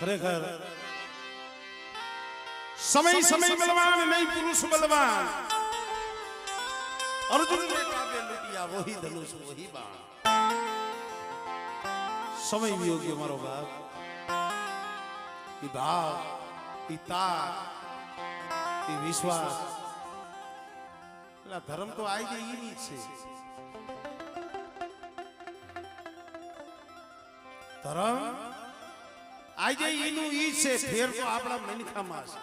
ખરેખર સમય સમય બલવાન નહીં પુરુષ બલવાન અર્જુન ને કાબે લૂટિયા વહી ધનુષ વહી બાણ સમય વિયોગ્ય મારો બાપ ઈ ભાવ ઈ તાક ઈ વિશ્વાસ પેલા ધર્મ તો આઈ ગઈ ઈ છે ધર્મ આઈ ગઈ ઈનું ઈ છે ફેર તો આપણા મનખામાં છે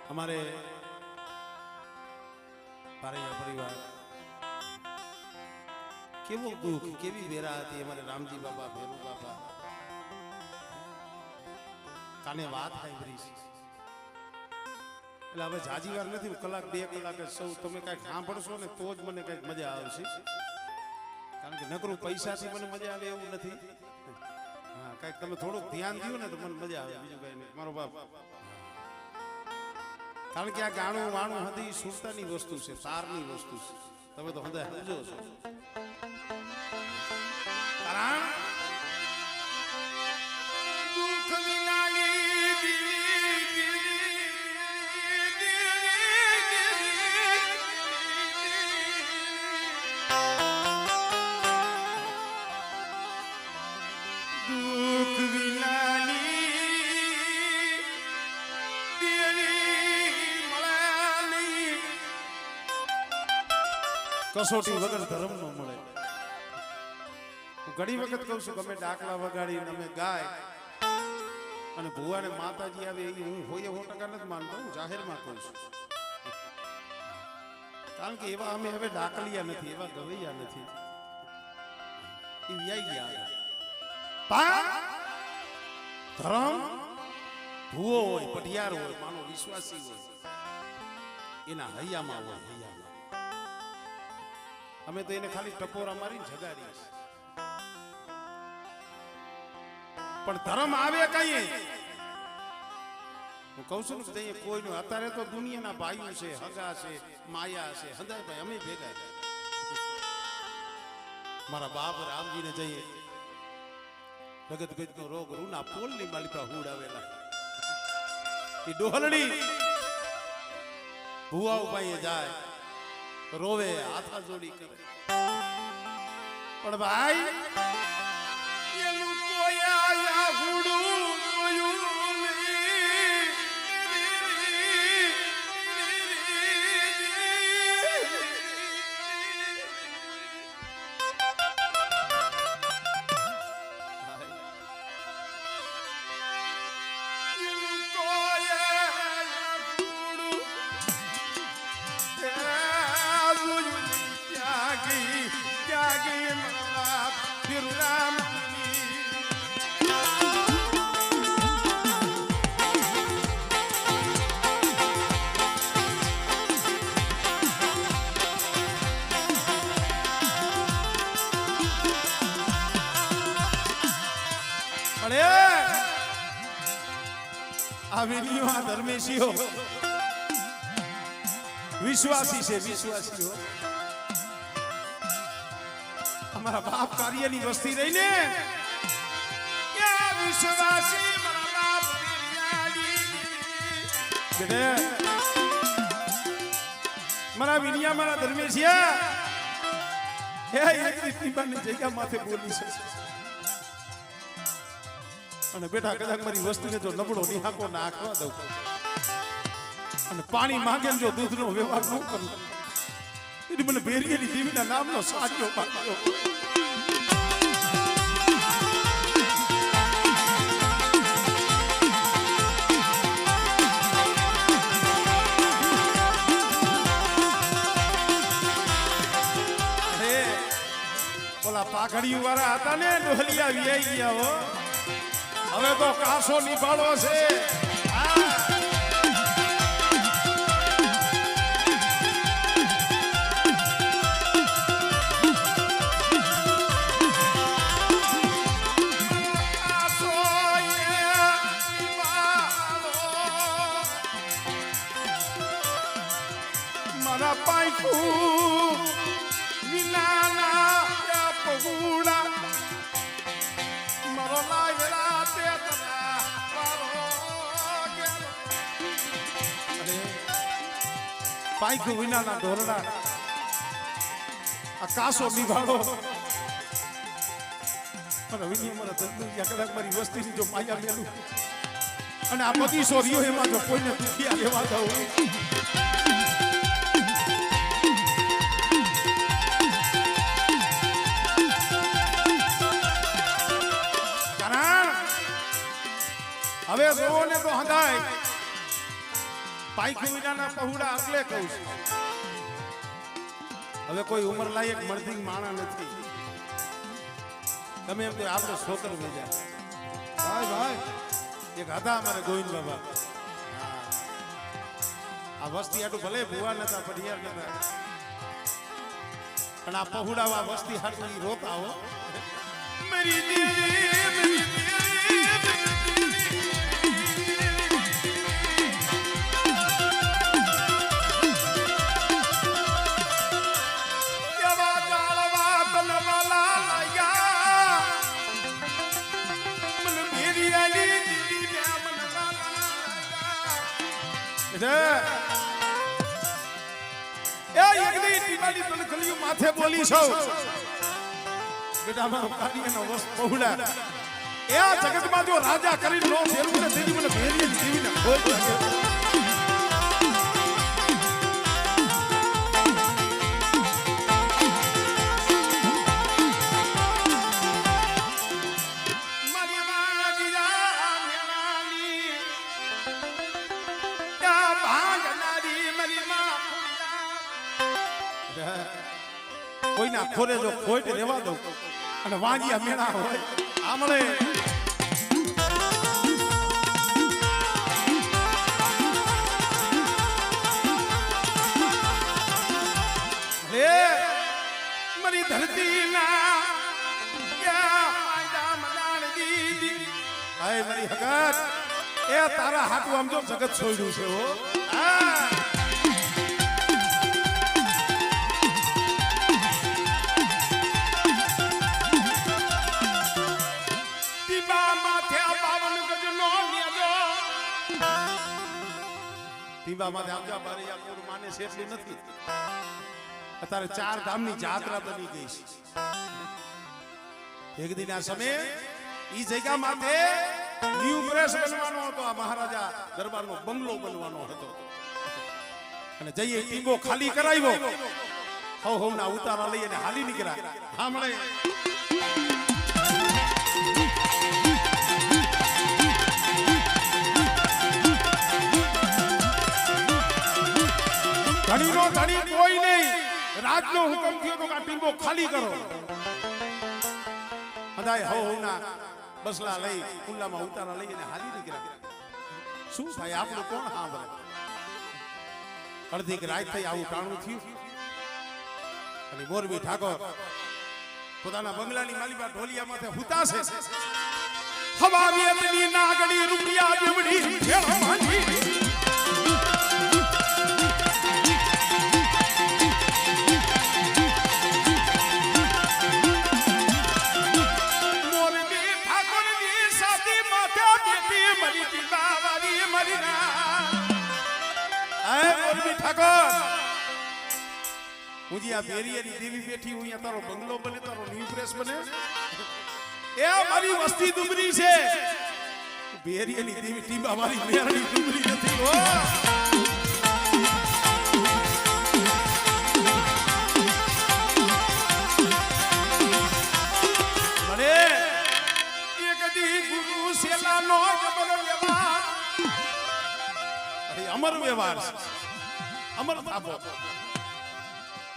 हमारे परिवार केवो दुख केवी वेरा थी हमारे रामजी बाबा भेरू बाबा काने बात सांभળી છે એટલે હવે જાજી વાર નથી કલાક બે કલાક સૌ તમે કઈક સાંભળશો ને તો જ મને કઈક મજા આવશે કારણ કે નકરું પૈસાથી મને મજા આવે એવું નથી હા કઈક તમે થોડું ધ્યાન દયો ને તો મને મજા આવે બીજું કઈ નહીં મારો બાપ કારણ કે આ ગાણું વાણું હતી સુરતાની વસ્તુ છે તારની વસ્તુ છે તમે તો હંદા સમજો છો કારણ દુઃખ कसोटी वगर धर्म न મળે હું ઘણી વખત કહું છું ગમે ડાકલા વગાડી અમે ગાય અને ભુવા ને માતાજી આવે એ હું હોય 100% નથી માનતો હું જાહેરમાં કહું છું કારણ કે એવા અમે હવે ડાકલિયા નથી એવા ગવૈયા નથી એ વ્યાઈ ગયા પણ ધર્મ ભુવો હોય પઢિયાર હોય માનો વિશ્વાસી હોય એના હૈયામાં હોય હૈયામાં અમે તો એને ખાલી ટપોરા મારીને જગાડીએ પણ ધર્મ આવે કઈ હું કહું છું ને કોઈનું અત્યારે તો દુનિયાના ભાઈઓ છે હગા છે માયા છે હદાયભાઈ અમે ભેગા મારા બાપ રામજીને જઈએ જગતગજનો રોગ રૂના પોલની માલિકા હુડાવેલા એ ડોહલડી ભુવા ઉપાઈએ જાય રોવે હાથા જોડી કરે પણ ભાઈ એ લોકો આયા હુડું જોયું ધર્મેશીઓ વિશ્વાસી છે વિશ્વાસીઓ અમારા બાપ કાર્યની વસ્તી રહીને વિશ્વાસી મારા વિનિયા મારા ધર્મેશિયા એક રીતની જગ્યા માથે બોલી છે અને બેટા કદાચ મારી વસ્તુને જો નબળો નિહાકો નાખવા દઉં અને પાણી માંગે જો દૂધનો વ્યવહાર ન કરું એટલે મને ભેરિયેલી દેવીના નામનો સાચો પાક્યો ઓલા પાઘડિયું વાળા હતા ને ડોહલિયા વ્યાઈ ગયા હો હવે તો કાસો નિભાળો છે મારા પાયકું વિનાના પગુડા પાઈક વિનાના ઢોરડા આ કાસો નિભાડો અને વિની અમારા ધંધુયા કદાચ મારી વસ્તીની જો માયા મેલું અને આ બગીચો રહ્યો એમાં જો કોઈને દુખિયા લેવા દઉં હવે જોવો ને તો હદાય પાઈક વિનાના પહોળા એટલે કહું છું હવે કોઈ ઉંમર લાયક મર્દી માણા નથી તમે એમ તો આપણે છોકર મેજા ભાઈ ભાઈ એક હતા અમારે ગોવિંદ બાબા આ વસ્તી આટલું ભલે ભુવા નતા પઢિયાર નતા પણ આ પહોળા વસ્તી હાટું રોતા હો મારી દેવી માથે બોલી સૌ બેટા મારો કાર્યનો વસ પહોળા એ આ જગતમાં જો રાજા કરી નો ફેરવું ને તેની મને ભેરી જીવીને કોઈ લાગે કોઈના ખોરે જો ખોટ રેવા દઉં અને વાંજિયા મેળા હોય આમળે રે મારી ધરતી ના હાય મારી હકત એ તારા હાથું આમ જો જગત છોડ્યું છે હો ટીબામાં આવજા બારૈયા કોણ માને છે એટલી નથી અત્યારે 4 ધામની જાત્રા બની ગઈ છે એક દિન આ સમયે ઈ જગ્યા માથે ન્યુ પ્રેસ બનવાનો હતો આ મહારાજા દરબારનો બંગલો બનવાનો હતો અને જઈએ ટીબો ખાલી કરાવ્યો હો ના ઉતારા લઈ અને હાલી નીકળ્યા સાંભળે ધણીનો ધણી કોઈ નહીં રાજનો હુકમ થયો તો આ ટીંબો ખાલી કરો હદાય હો ના બસલા લઈ ખુલ્લામાં ઉતારા લઈ અને હાલી નીકળ્યા શું થાય આપણું કોણ સાંભળે અડધી રાત થઈ આવું ટાણું થયું અને મોરબી ઠાકોર પોતાના બંગલાની માલિકા ઢોલિયા માથે હુતાશે હવા વેતની નાગડી રૂપિયા દેવડી ભેળો માંડી દેવી બેઠી હું તારો બંગલો બને તારો ન્યુ પ્રેસ બને એ મારી વસ્તી ડુબરી છે બેરિયાની દેવી ટીબા મારી મેરણી ડુબરી નથી હો મને એક દી ગુરુ સેલાનો જબર વ્યવહાર અમર વ્યવહાર અમર થાપો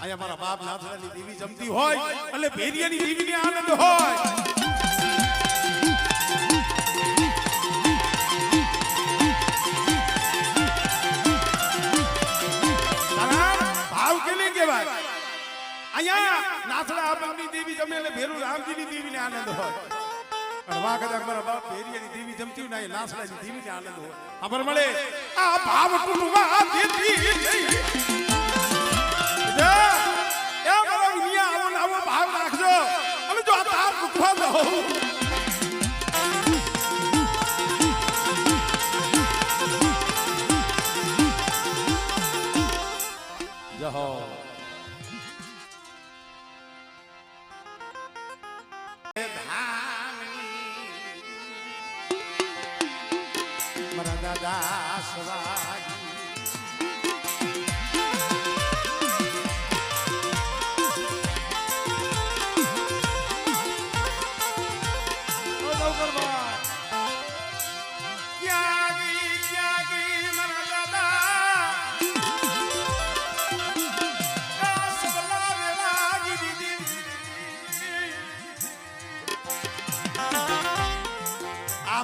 આયા મારા બાપ નાથરાની દેવી જમતી હોય એટલે ભેરિયાની દેવીને આનંદ હોય ભાવ કેને કહેવાય આયા નાથરા આપની દેવી જમે એટલે ભેરુ રામજીની દેવીને આનંદ હોય અને વાહ કદાચ મારા બાપ ભેરિયાની દેવી જમતી હોય ને નાથરાની દેવીને આનંદ હોય ખબર મળે આ ભાવ કુટુંબા દેવી ભાવ રાખજો અને જો આ તાર દુખવા દો દાદા સવાજી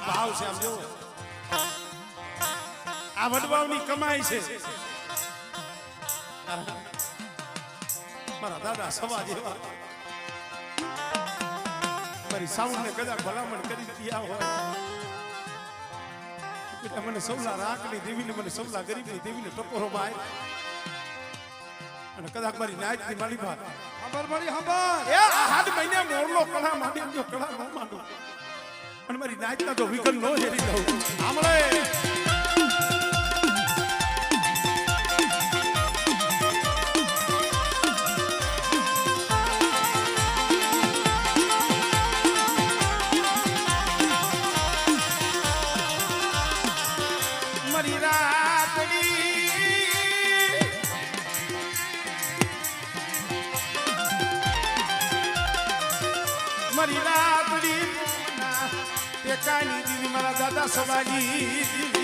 ભાવ છે આમ જો આ વડવાઓની કમાઈ છે મારા દાદા સવા જેવા મારી સાઉન્ડ ને કદાચ ભલામણ કરી દીયા હોય એટલે મને સૌલા રાખની દેવીને મને સૌલા ગરીબની દેવીને ટકોરો માય અને કદાચ મારી નાઈટ ની મારી વાત ખબર પડી ખબર એ હાથ મહિને મોરલો કળા માંડી જો કળા ન માંડું અને મારી નાચના તો વિકલ નો હેરી દઉં આમળે મારી રાતડી મારી રાતડી કાની દીદી મારા દાદા સવાજી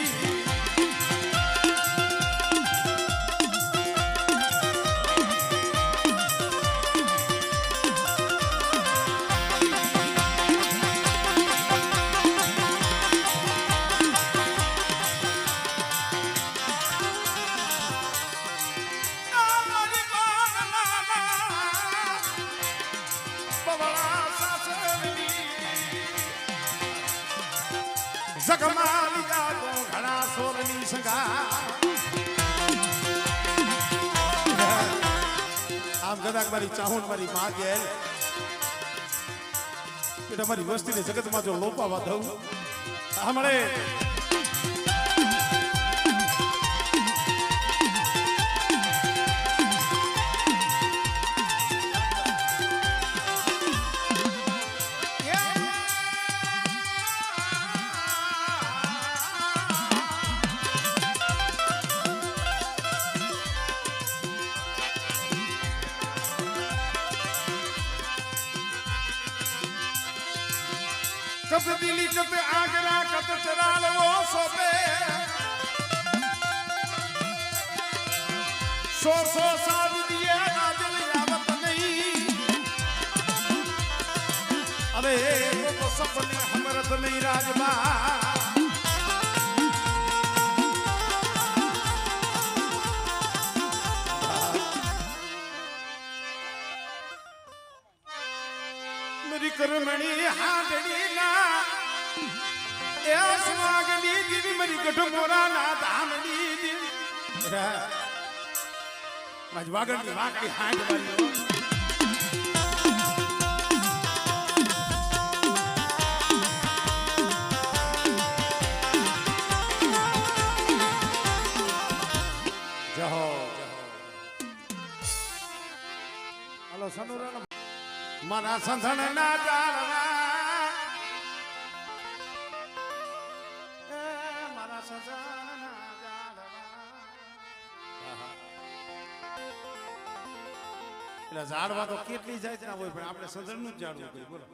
જગમાલી જાતો ઘણા સોરની સંગા આમ કદાચ મારી ચાહુન મારી માં ગેલ એટલે મારી વસ્તીને જગતમાં જો લોપાવા દઉં હમણે कत दिली कत आगरा कत चराल वो सोपे सो साल दिए राजल यावत नहीं अबे वो तो सपने हमरत नहीं राजमा मेरी करमणी हाथड़ी स्वागनी दीदी मेरी गठमोरा ना धामनी दीदी माज वागणी वाकड़ी हाथ वाली जहो हेलो सनुरा मना संधन ना जाणवा એટલે ઝાડવા તો કેટલી જાય ના હોય પણ આપણે સંધણનું જ ઝાડવું કઈ બોલો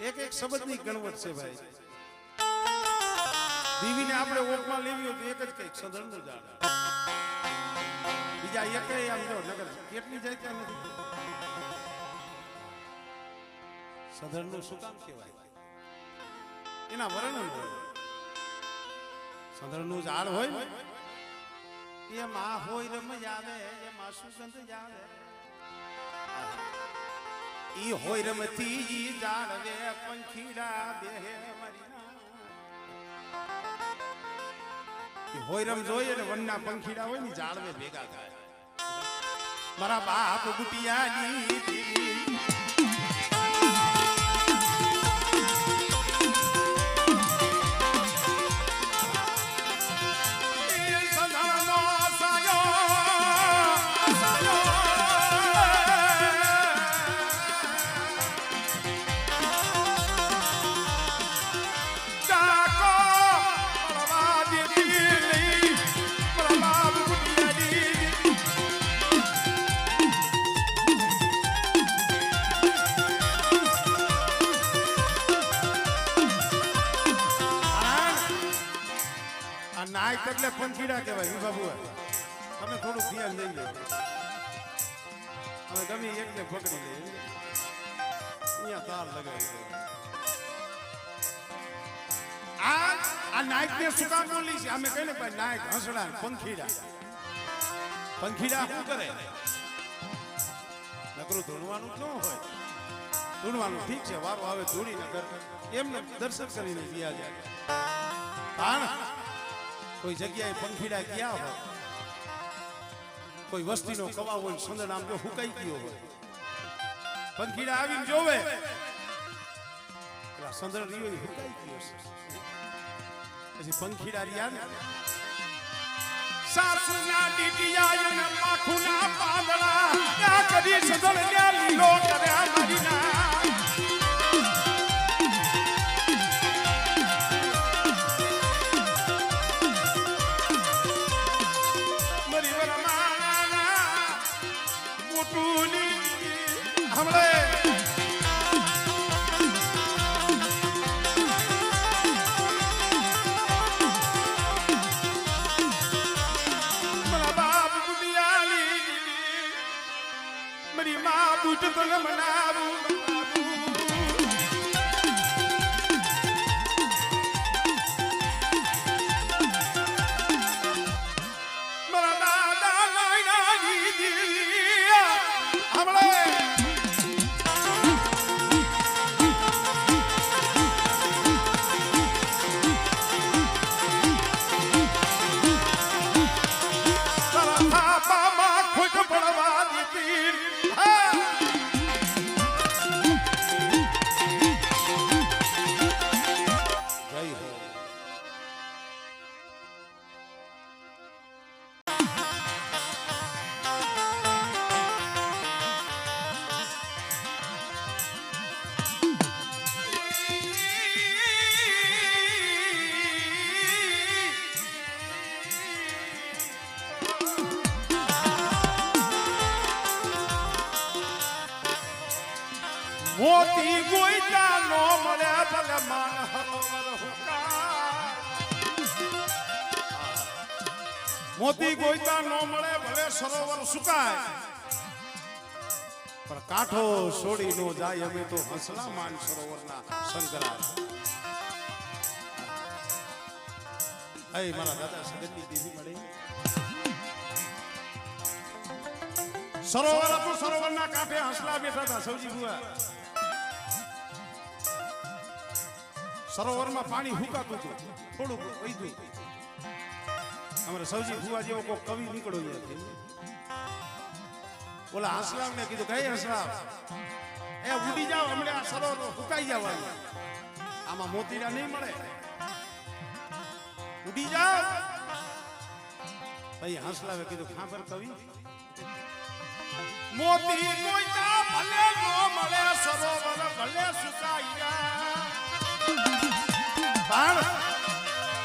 એક એક શબ્દની ગણવટ છે ભાઈ દીવીને આપણે ઓટમાં લેવી હોય તો એક જ કઈક સંધણનું ઝાડ બીજા એકે આમ જો નગર કેટલી જાય ત્યાં નથી સંધણનું શું કામ કહેવાય એના વર્ણન હોય સંધણનું ઝાડ હોય એમાં હોય રમ આવે એમાં સુગંધ આવે ઈ હોય રમતી ઈ જાણવે પંખીડા બેહે મરીના ઈ હોય રમ જોઈએ ને વનના પંખીડા હોય ને જાળવે ભેગા થાય મારા બાપ ગુટિયાની દીદી Jaco એટલે પંખીડા કહેવાય બાબુ. તમે થોડું ધ્યાન દઈ લો. હવે ગમે એકને પકડી લે અહીંયા તાર લગાવી દે. આ નાયક ને શું કામ બોલી છે? અમે કહીને ભાઈ નાયક હંસડા પંખીડા. પંખીડા શું કરે? નકરું ધૂણવાનું જ ન હોય. ધૂણવાનું ઠીક છે, વારો આવે ધૂણી ને કર એમને દર્શન કરીને ગયા જાય. પણ કોઈ જગ્યાએ પંખીડા ગયા હોય, કોઈ વસ્તીનો કવા હોય, સંદડ આમ જો હુકાઈ ગયો હોય, પંખીડા આવીને જોવે સંદડ રહ્યો હુકાઈ ગયો છે. પછી પંખીડા રહ્યા ને સાસુના દીકિયા ને માખુના પાંદડા ના કરી સંદડ ને લીલો કર્યા મારીના. મોતી ગોઈતા નો મળે ભલે માન હરોવર હુકા. મોતી ગોઈતા નો મળે ભલે સરોવર સુકાય, પણ કાંઠો છોડી નો જાય અમે તો હંસલા માન સરોવરના શંકરા. હે મારા દાદા સગનની દેવી મળે સરોવર હતું, સરોવરના કાંઠે હંસલા બેઠા હતા. સૌજી બુઆ સરોવરમાં પાણી હુકાતું હતું, થોડું વહીતું. અમારે સૌજી ભુવા જેવો કોઈ કવિ નીકળ્યો છે. ઓલા હંસલામ ને કીધું કે હંસલામ એ ઉડી જાવ, હમણાં આ સરોવર હુકાઈ જવાનું, આમાં મોતીડા નહીં મળે, ઉડી જાવ. ભાઈ હંસલાવે કીધું ખાબર કવિ મોતી કોઈના ભલે નો મળે સરોવર ભલે સુકાઈ જાય, પણ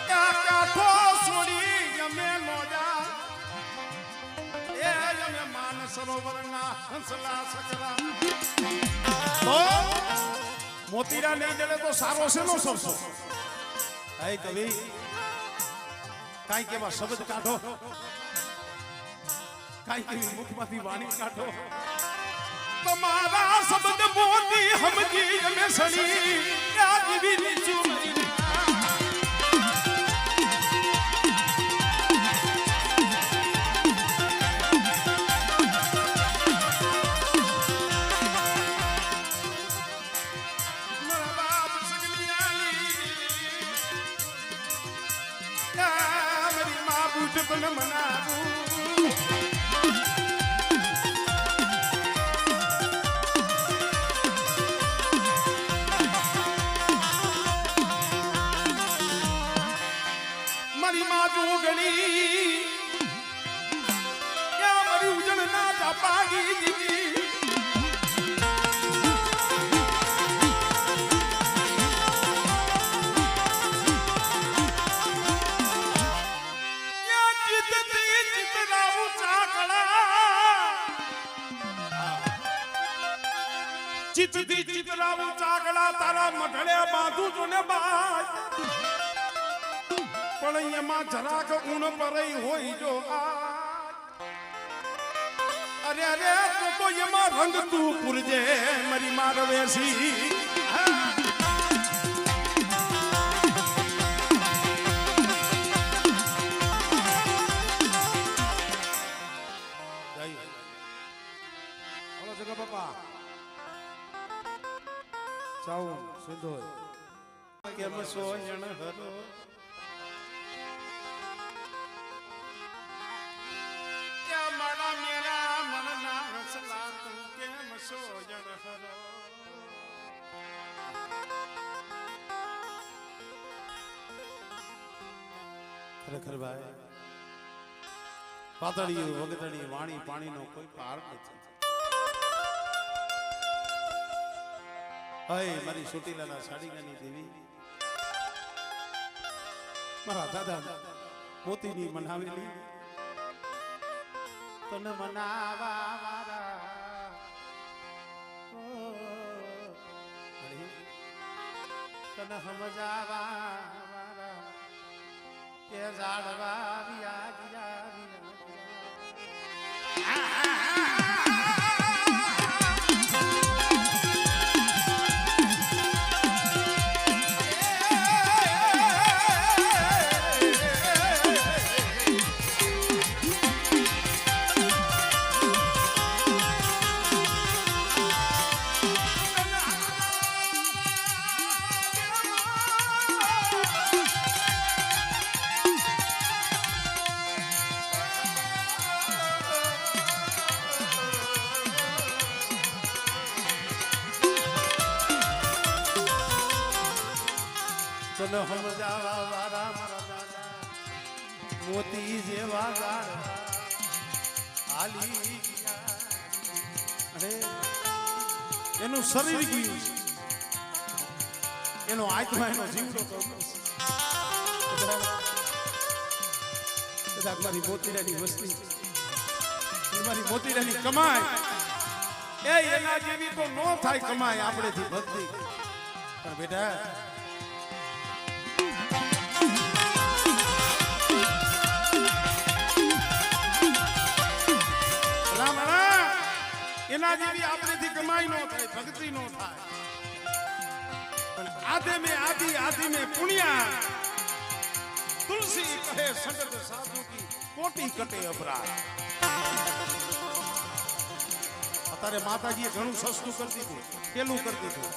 કાંઠો છોડી અમે નો જા એ અમે માન સરોવરના હંસલા સકરા. તો મોતીડા નહીં જડે તો સારો છે નો સરસો. હે કવિ કાંઈક એવા શબ્દ કાઢો, કાંઈક એવી મુખમાંથી વાણી કાઢો. તમારા શબ્દ મોતી હમજી અમે સડી યાદવી નીચું ચિતથી ચિતરાવું ચાકડા તારા મઢળે બાંધું છું ને બાય. પણ એમાં જરાક ઊણ પરઈ હોય જો અરે અરે તો એમાં રંગ તું પૂરજે મારી મારવેસી કેમ સોયણ હરો ક્યાં મારા મેરા મનના રસલા તું કેમ સોયણ હરો ખરેખર ભાઈ પાતળી વગતળી વાણી પાણીનો કોઈ પાર નથી હય મારી સુટીલાના સાડીગાની દેવી મારા દાદા મોતીની મનાવેલી તને મનાવા મારા તને સમજાવા મારા કે જાડવા વિયા ગયા તને સમજાવા વાળા મારા દાદા મોતી જેવા ગાળવા હાલી ગયા અરે એનું શરીર ગયું એનો આત્મા એનો જીવડો તો કદાચ મારી મોતીરાની વસ્તી મારી મોતીરાની કમાય એ એના જેવી તો નો થાય કમાય આપણેથી ભક્તિ પણ બેટા એના જેવી આપણેથી કમાઈ નો થાય ભક્તિ નો થાય પણ આધે મેં આદિ મેં પુણ્યા તુલસી કહે સંગત સાધુ કી કોટી કટે અપરાધ અત્યારે માતાજીએ ઘણું સસ્તું કરી દીધું પેલું કરી દીધું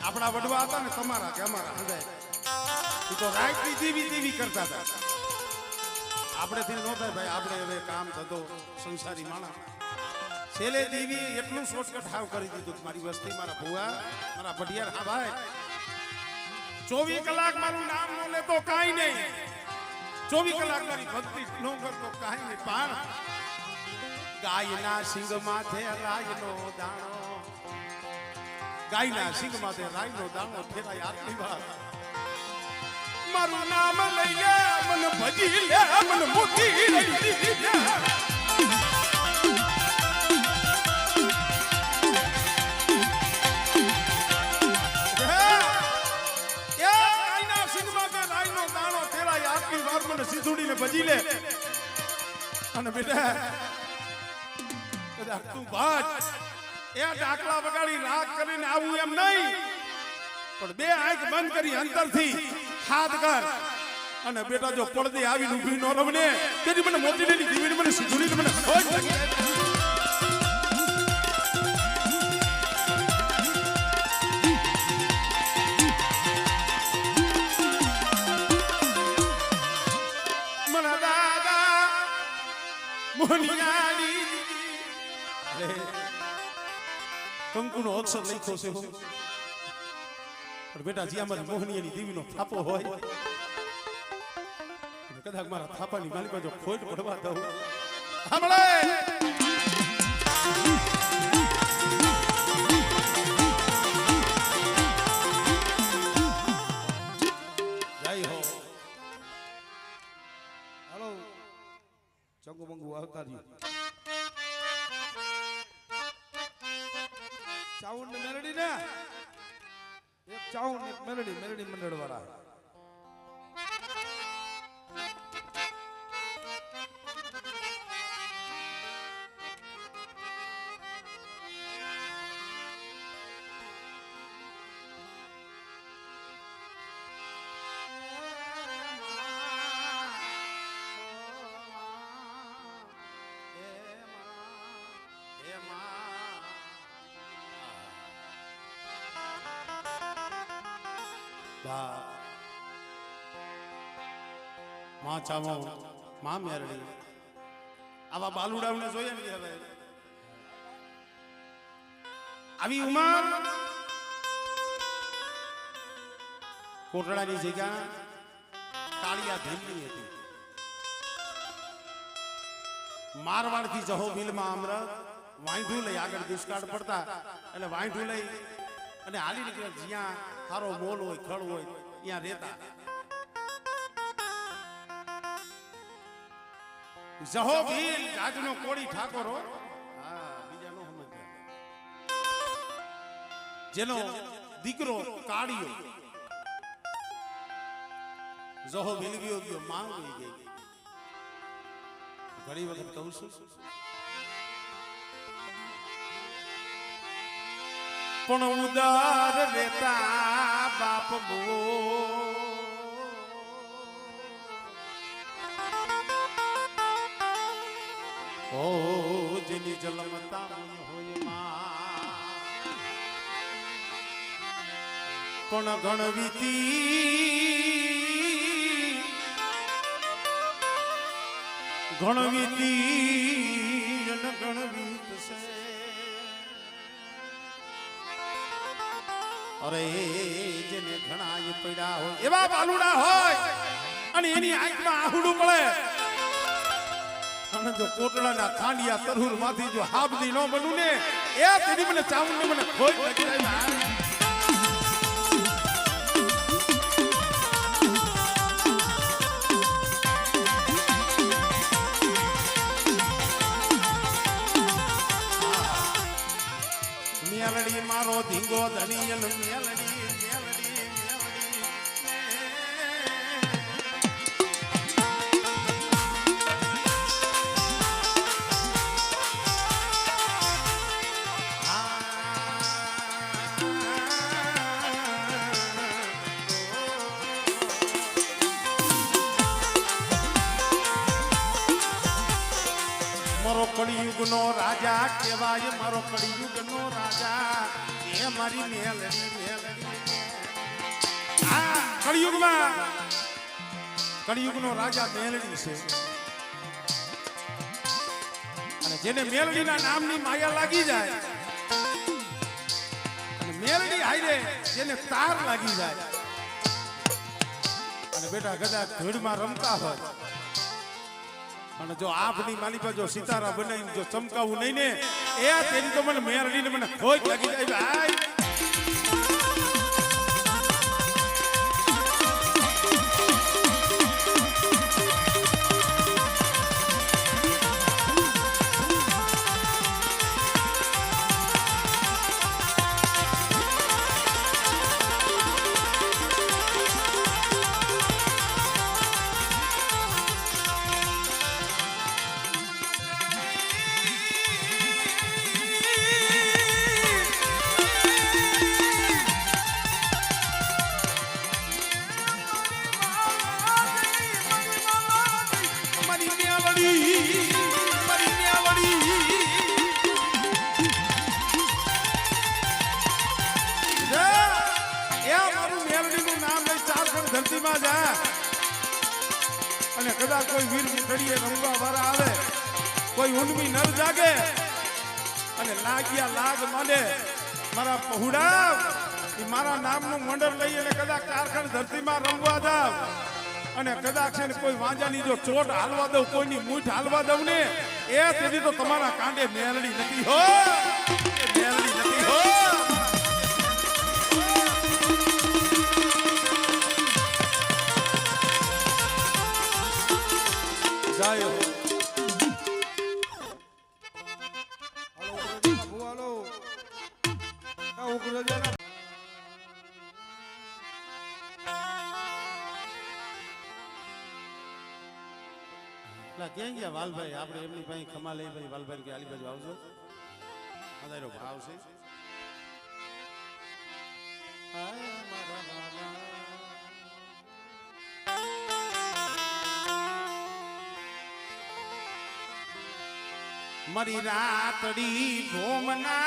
આપણા વડવા હતા ને તમારા કે અમારા હૃદય એ તો રાઈટની દેવી કરતા હતા આપણેથી નો થાય ભાઈ આપણે હવે કામ ધંધો સંસારી માણસ છેલ્લે દેવી એટલું શોર્ટકટ હાવ કરી દીધું મારી વસ્તી મારા ભુવા મારા ભટિયાર હા ભાઈ 24 કલાક મારું નામ નો લેતો કાઈ નહીં 24 કલાક મારી ભક્તિ નો કરતો કાઈ નહીં પણ ગાયના સિંગ માથે રાયનો દાણો ગાયના સિંગ માથે રાયનો દાણો ફેરાય આટલી વાત મારું નામ લઈ લે મન ભજી લે મન મોતી લઈ લે સીધુડીને ભજી લે અને બેટા કદાચ તું ભાજ એ ડાકલા વગાડી રાગ કરીને આવું એમ નહીં પણ બે આંખ બંધ કરી અંતરથી હાથ કર અને બેટા જો પડદે આવીને ઊભી નો રમને તેથી મને મોતી લેની દીવીને મને સીધુડીને મને ખોજ લાગી કંકુનો અક્ષર લખ્યો છે પણ બેટા જ્યાં મારી મોહનીયાની દેવીનો થાપો હોય કદાચ મારા થાપાની માલિકા જો ખોટ પડવા દઉં સાંભળે જય હો હાલો ચંગુ મંગુ આવતા રહ્યું ચાઉંડ મેલડી ને એક ચાઉંડ એક મેલડી મંડળ વાળા હા માં ચામો માં મેરડી આવા બાલુડાઓને જોઈએ ને હવે આવી ઉંમર કોટડાની જગ્યા કાળિયા ધનની હતી. મારવાડથી જહો બિલમાં અમરત વાંઢું લઈ આગળ દુષ્કાળ પડતા એટલે વાંઢું લઈ અને હાલી નીકળે જ્યાં સારો મોલ હોય ખળ હોય ત્યાં રહેતા. જહો ભીલ ગાજનો કોળી ઠાકોરો હા બીજા નો સમજ્યા જેનો દીકરો કાળિયો જહો ભીલ ગયો માંગ ગઈ. ઘણી વખત કહું છું પણ ઉદાર રહેતા બાપ બો ઓ જેની જલમતા હોય માં પણ ગણવીતી અને ગણવીત છે. અરે જેને ઘણા એ પડ્યા હોય એવા બાલુડા હોય અને એની આંખમાં આહુડું પડે અને જો કોટડાના ખાંડિયા તરહુર માંથી જો હાબદી ન બનું ને એ તેની મને ચાવને મને ખોઈ લાગી જાય. મેલડી મારો ધીંગો ધણીયલ મેલડી મારો કળિયુગનો રાજા કહેવાય મારો કળિયુગનો રાજા એ મારી મેલડી આ કળિયુગનો રાજા મેલડી છે. અને જેને મેલડીના નામની માયા લાગી જાય અને મેલડી હાઈરે જેને તાર લાગી જાય અને બેટા કદાચ ધૂળમાં રમતા હોય અને જો આપની માલિકા જો સિતારા બનાવીને જો ચમકાવું નહીં ને એ તેની તો મને મેરડીને મને ખોજ લાગી જાય ભાઈ. ધરતીમાં જા અને કદાચ કોઈ વીર મુઠડીએ રમવા વાળા આવે કોઈ ઊંડમી નર જાગે અને લાગ્યા લાગ માંડે મારા પહુડા એ મારા નામનું મંડળ લઈ અને કદાચ કારખાન ધરતીમાં રમવા જાવ અને કદાચ છે ને કોઈ વાંજાની જો ચોટ હાલવા દઉં કોઈની મૂઠ હાલવા દઉં ને એ તેથી તો તમારા કાંડે મેરડી નથી હો મેરડી નથી હો. જાયો ભુવાલો ઉગ્રજાના ક્યાં ગયા વાલભાઈ આપણે એમની પાસે ખમા લઈ ભાઈ વાલભાઈ કે આલી બાજુ આવજો વધારો ભાવ છે. મારી રાતડી ભોમના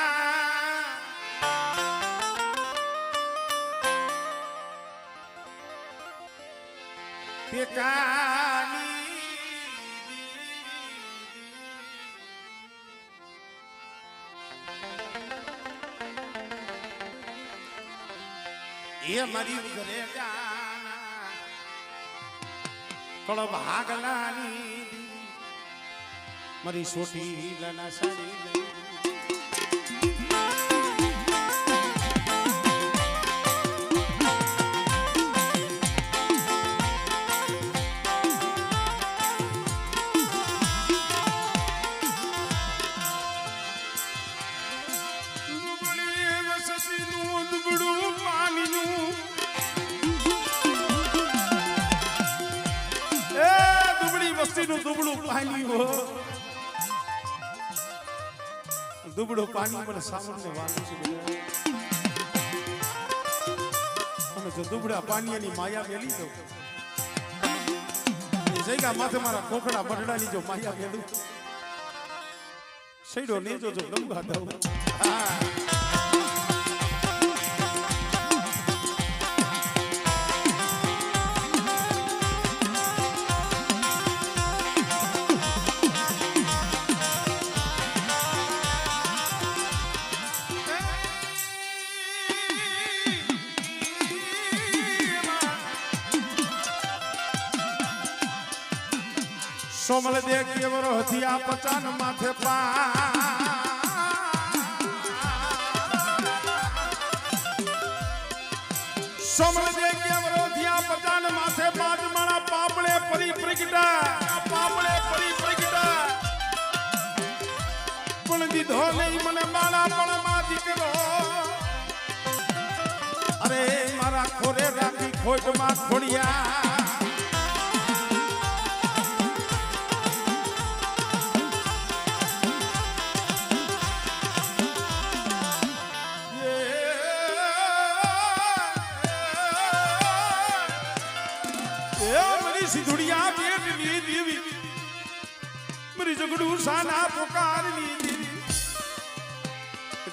ટેકાની એ મારી ઘરે જાના કળો ભાગલાની મારી છોટી લાના સાડી લઈ દુબળું પાણી હો દુબળું પાણી મને સાંભળને વાલું છે અને જો દુબળા પાણીની માયા મેલી દઉં જગ્યા માથે મારા કોકડા બરડાની જો માયા મેલું સૈડો ને જો ડંગા દઉં હા સોમલ દે કેવરો હથિયા પચાન માથે સોમલ દે કેવરો હથિયા પચાન માથે પાંચ માણા પાપડે પરી પ્રગટા પણ દીધો નહીં મને માણા પણ માં દીકરો અરે મારા ખોરે રાખી ખોટમાં ખોડિયા સિધુડિયા બેટની દેવી મારી જગડું સાના પુકારની દેવી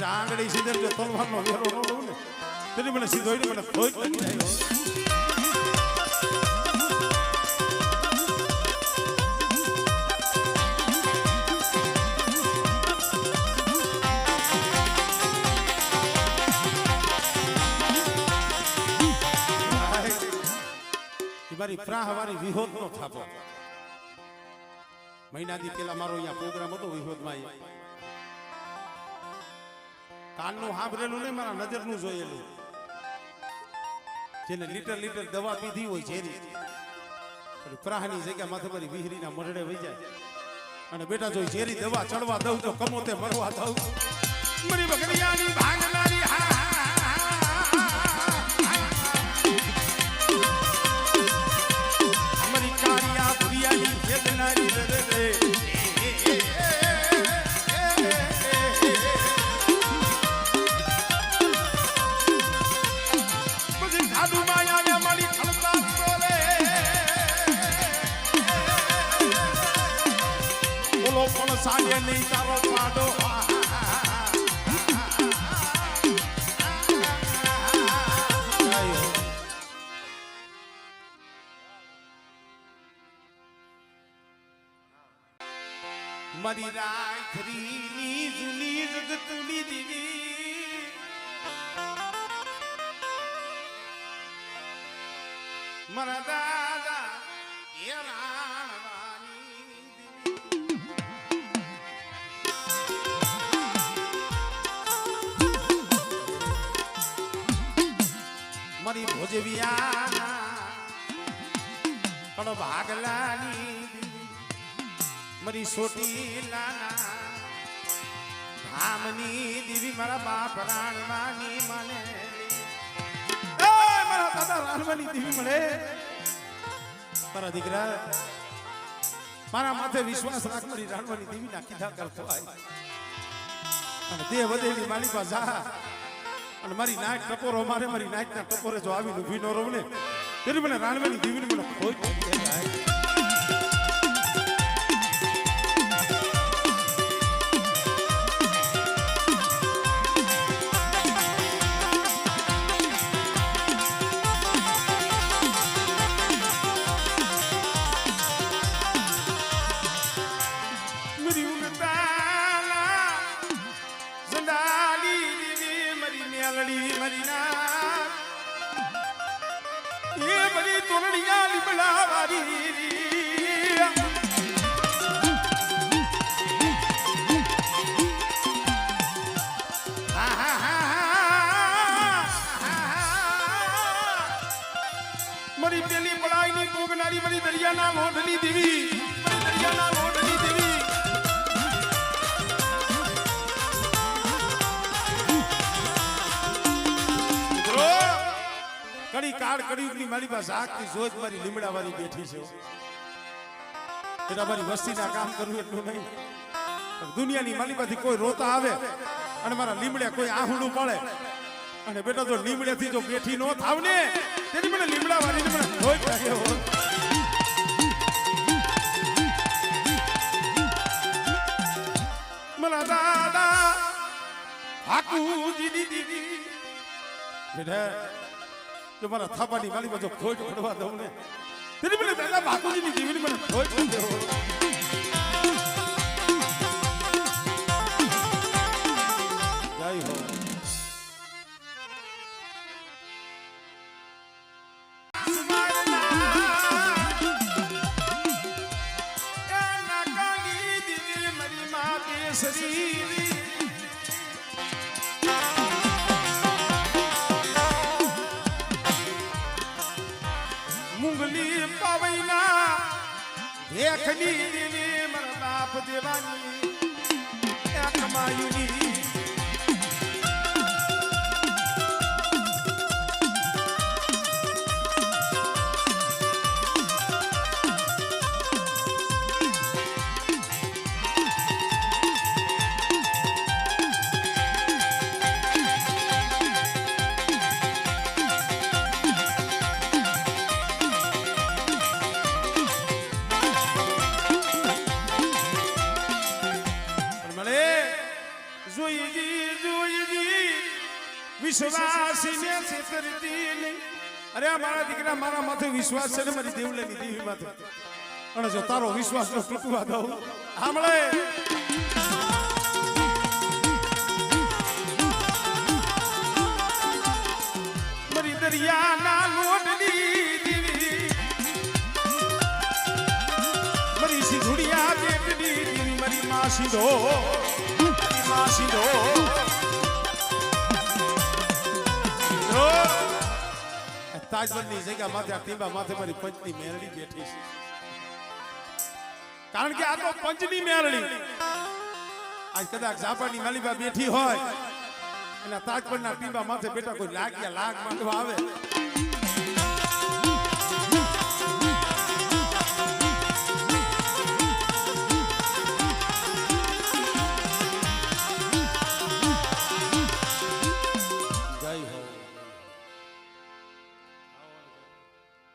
આંગળી સીધર જો તલવારનો વેરો ન લઉં ને તેની મને સીધોઈ મને ખોઈ લાગી આવ્યો મારી પ્રાહવારી વિહોદ નો થાપો મહિનાથી પેલા મારો અહીંયા પ્રોગ્રામ હતો વિહોદમાં કાનનું સાંભળેલું નહીં મારા નજરનું જોયેલું જેને લીટર લીટર દવા પીધી હોય ઝેરી પ્રાહની જગ્યા માથે મારી વિહરીના મરડે વહી જાય અને બેટા જો ઝેરી દવા ચડવા દઉં તો કમોતે મરવા દઉં મારી બકરિયાની ભાંગનારી સાડે નહીં તારો પાડો મારી રાખરીની જૂની જગતની દીવી મારા દાદા એ મારી ભોજવિયા કડો ભાગલાની મારી છોટી લાના ધામની દેવી મારા બાપ રાણવાની મને મારા દાદા રાણવાની દેવી મળે મારા દીકરા મારા માથે વિશ્વાસ રાખ મારી રાણવાની દેવી ના કીધા કરતો અને દેહ વધેલી મારી પાસે જા અને મારી નાક ટપોરો મારે મારી નાકના ટપોરે જો આવીને ઊભી ન રહું ને તેરી મને રાણવાની દેવીને મને ખોઈ જાય મેલડી મરીના એ બધી તોરણિયા લીમડા વારી મરી પેલી પડાઈની પોગનારી મરી દરિયાના લોઢની દેવી મરી દરિયાના લોઢની દેવી કડી કાળ કડીની મારી પાસે આખી જોજ મારી લીમડા વાળી બેઠી છે એટલે મારી વસ્તીના કામ કરવું એટલું નહીં દુનિયાની મારી પાસે કોઈ રોતા આવે અને મારા લીમડે કોઈ આહુડું પડે અને બેટા જો લીમડેથી જો બેઠી નો થાવ ને તેની મને લીમડા વાળીને મને ધોઈ કાઢ્યો મારા દાદા હાકુજી દીદી બેટા જો મારા થાપાની વાલી બાજુ ખોટ પડવા દઉં ને તેની મને દાદા બાપુજીની જીવની મને ખોટ પડ્યો જય હો મુંગલી પાવૈના દેખની દેવી મારા બાપ દેવાની એક માયુની વિશ્વાસીને છેતરતી નહીં અરે મારા દીકરા મારા માથે વિશ્વાસ છે ને મારી દેવલેની દેવી માથે અને જો તારો વિશ્વાસ નો તૂટવા દઉં સાંભળે મારી દરિયાના લોટની દેવી મારી સિંધુડિયા બેટની દેવી મારી માસી દો તાજમહલની જગ્યા માથે આ ટીંબા માથે મારી પંચની મેરડી બેઠી છે કારણ કે આ તો પંચની મેરડી આજ કદાચ જાપાની માલીબા બેઠી હોય અને તાજમહલના ટીંબા માથે બેઠા કોઈ લાગ્યા લાગ માંડવા આવે